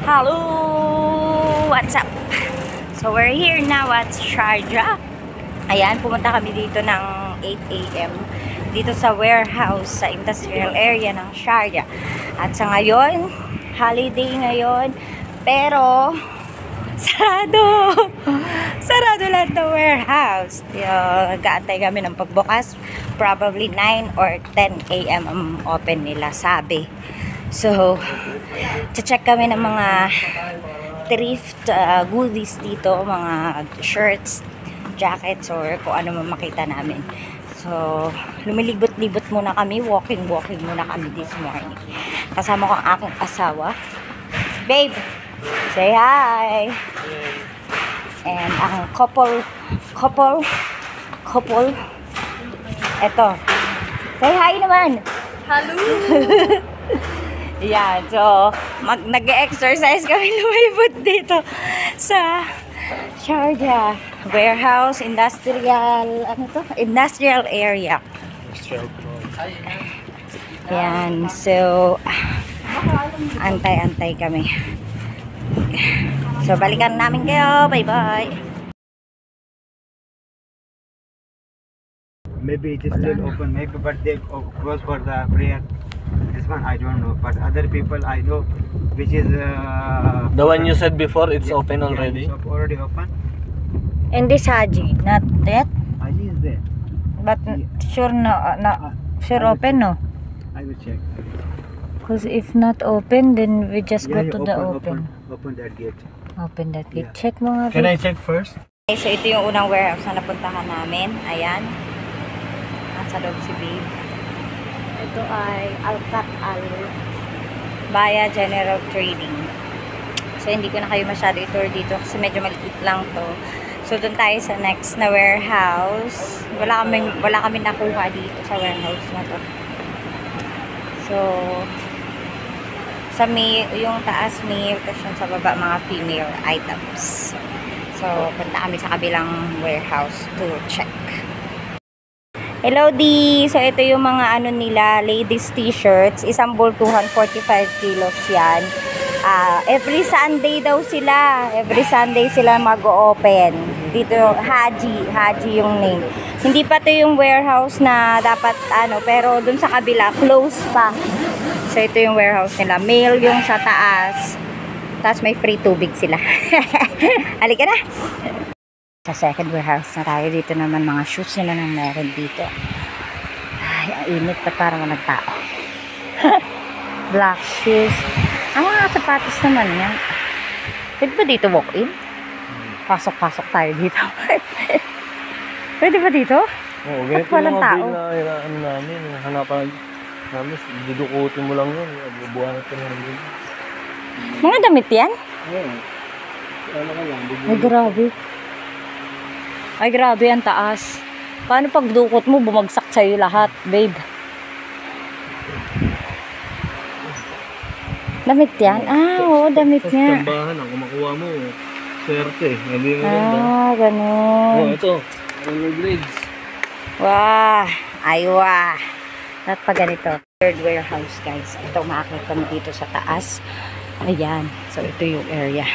Hello! What's up? So we're here now at Sharjah. Ayan, pumunta kami dito ng 8 AM dito sa warehouse sa industrial area ng Sharjah. At sa ngayon, holiday ngayon, pero sarado! Sarado lahat ng warehouse. Nag-aantay kami ng pagbukas. Probably 9 or 10 AM ang open nila, sabi. So, check kami ng mga thrift goodies dito, mga shirts, jackets, or kung ano man makita namin. So, lumilibot-libot muna kami, walking muna kami this morning. Kasama ko ang aking asawa. Babe, say hi! And ang couple, eto, say hi naman! Hello! Yeah, so nag-exercise kami lumilibot dito sa Sharjah warehouse, industrial area. Yan, so antay kami. So balikan namin kayo. Bye-bye. Maybe it is still open, maybe, but they close for the prayer. This one I don't know, but other people I know, which is the one you said before, it's open already. It's already open. And this Haji, not yet, Haji is there. but sure sure open, no? I will check. Because if not open, then we just go to the open. Open that gate. Open that gate. Yeah. Check mga. Can I check first? Okay, so ito yung unang warehouse na napuntahan namin. Ayan. Nasa loob si Babe. Ito ay Alcat Baya General Trading. So hindi ko na kayo masyado i-tour dito kasi medyo maliit lang to. So doon tayo sa next na warehouse. Wala kami nakuha dito sa warehouse na to. So sa yung taas male, tapos yung sa baba mga female items. So punta kami sa kabilang warehouse to check. Hello D! So ito yung mga ano nila, ladies t-shirts. Isang bultuhan, 45 kilos yan. Every Sunday daw sila. Every Sunday sila mag-open. Dito, Haji yung name. Hindi pa to yung warehouse na dapat ano, pero dun sa kabila, close pa. So ito yung warehouse nila. Male yung sa taas. Tapos may free tubig sila. Halika na! Sa second warehouse na tayo. Dito naman mga shoes nila nang meron dito. Ay, ang init pa parang walang tao. Black shoes. Ang mga sapatos naman yan. Pwede ba dito walk-in? Pasok-pasok tayo dito. Pwede ba dito? Oo, ganito walang mga tao? bail na ano namin. Hanapan namin. Dudukutin mo lang yun. Bubuhan natin lang yun. Mga damit yan? Oo. Ano ka lang? Ay, grabe. Ay, grabe ang taas. Paano pag dukot mo, bumagsak sa'yo lahat, babe? Damit yan? Oo, damit niya. Tambahan ang kumakuha mo. Swerte. Hindi mo ganda. Ganun. Oh, ito. Rollerblades. Wah! Aywa! At pa ganito. Third warehouse, guys. Ito, umaakit kami dito sa taas. Ayan. So, ito yung area.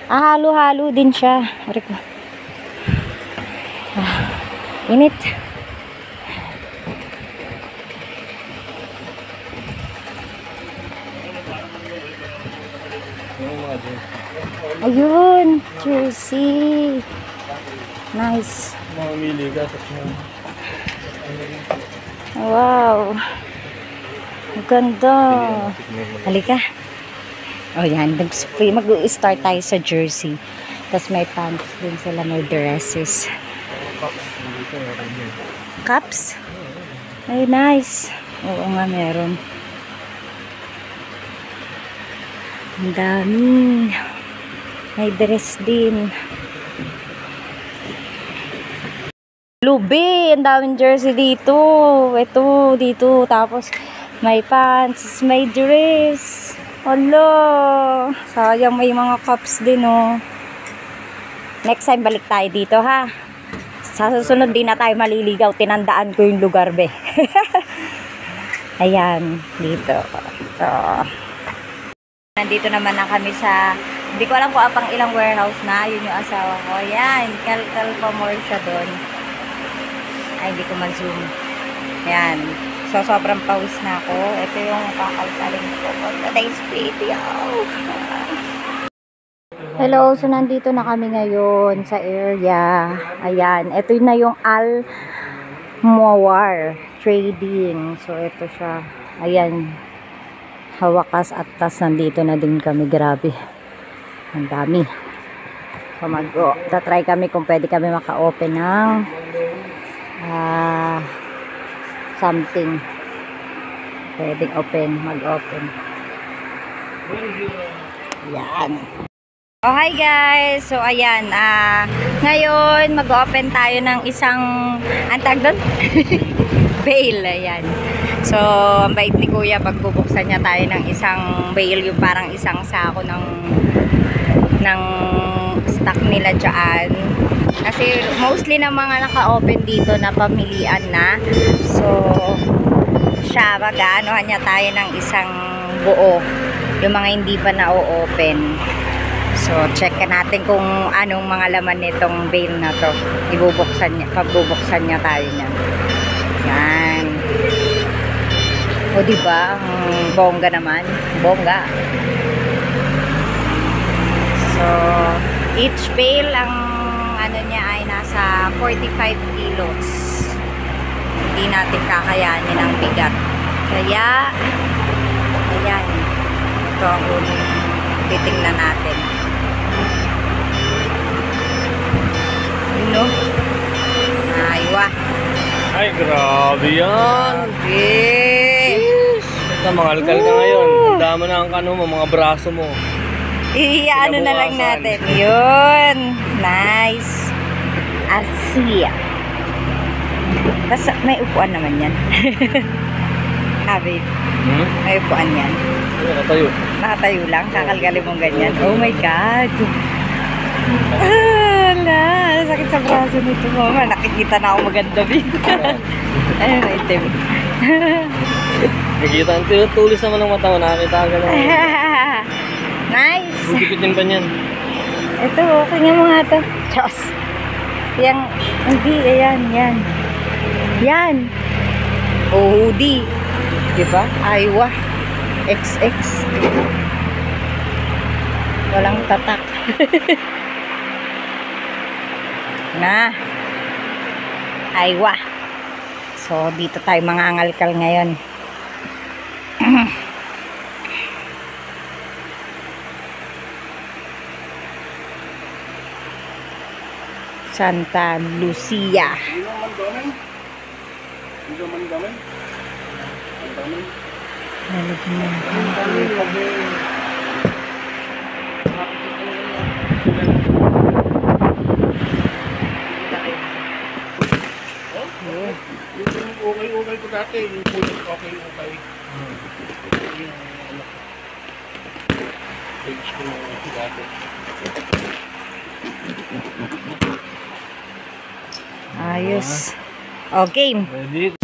Halo-halo din siya. Init. Ayun, jersey. Nice. Mamili ka. Wow. Ang ganda. Halika. Oh, yan. Mag-start tayo sa jersey. Tapos may pants din sila. May dresses. Cups? Ay, nice. Oo nga, meron. Ang dami. May dress din. Lubi! Ang daming jersey dito. Ito, dito. Tapos, may pants. May dress. Hala! Sayang, may mga cups din, oh. Next time, balik tayo dito, ha? Sa susunod din na tayo maliligaw. Tinandaan ko yung lugar, be. Ayan, dito. So, nandito naman na kami sa, hindi ko alam kung apang ilang warehouse na. Yun yung asawa ko. Ayan, Kalkal pa more siya doon. Ay, hindi ko ma-zoom. Ayan. So, sobrang pawis na ako. Ito yung kakalkalin ko for today's video. Hello, so nandito na kami ngayon sa area. Ayan, ito na yung Almowar Trading. So, ito siya. Ayan. Hawakas at tas nandito na din kami. Grabe. Ang dami. So, tatry kami kung pwede kami maka-open ng something. Pwedeng open, mag-open. Ayan. Oh, hi guys! So, ayan. Ngayon, mag-open tayo ng isang, antag doon? Bale, ayan. So, ang bait ni Kuya, pagbubuksan niya tayo ng isang bale, yung parang isang sako ng stock nila dyan. Kasi, mostly ng mga naka-open dito na pamilian na. So, siya, mag-aanohan niya tayo ng isang buo. Yung mga hindi pa na-open. So, check natin kung anong mga laman nitong bale na to. Pagbubuksan niya tayo niyan. Yan. O, diba? Bongga naman. Bongga. So, each bale, ang ano niya ay nasa 45 kilos. Hindi natin kakayanin ang bigat. Kaya, ayan. Ito ang unang titingnan natin. No? Aywa. Ay, grabe yan. Okay. Basta mangalkal ka ngayon. Handa mo na ang mga braso mo. Ano na lang natin. Yun. Nice. Asia. Tapos may upuan naman yan. Babe. May upuan yan. Nakatayo. Nakatayo lang. Kakalgali mong ganyan. Oh my God. Sakit sa braso nito, mama. Nakikita na ako maganda, babe. Ayun, itim. Nakikita ang tulis naman ng mata mo. Nakakita ka lang. Nice. Bukipitin pa niyan. Ito, okay nga mga ito. Diyos. Yang, hindi, ayan, yan. Yan. Oh, hoodie. Diba? Aywa. XX. Walang tatak. Na. Aywa. So, dito tayo mga angalkal ngayon. Santa Lucia. Okay ko dati, yung pulit okay. Yung page ko dati. Ayos. Okay. Ready?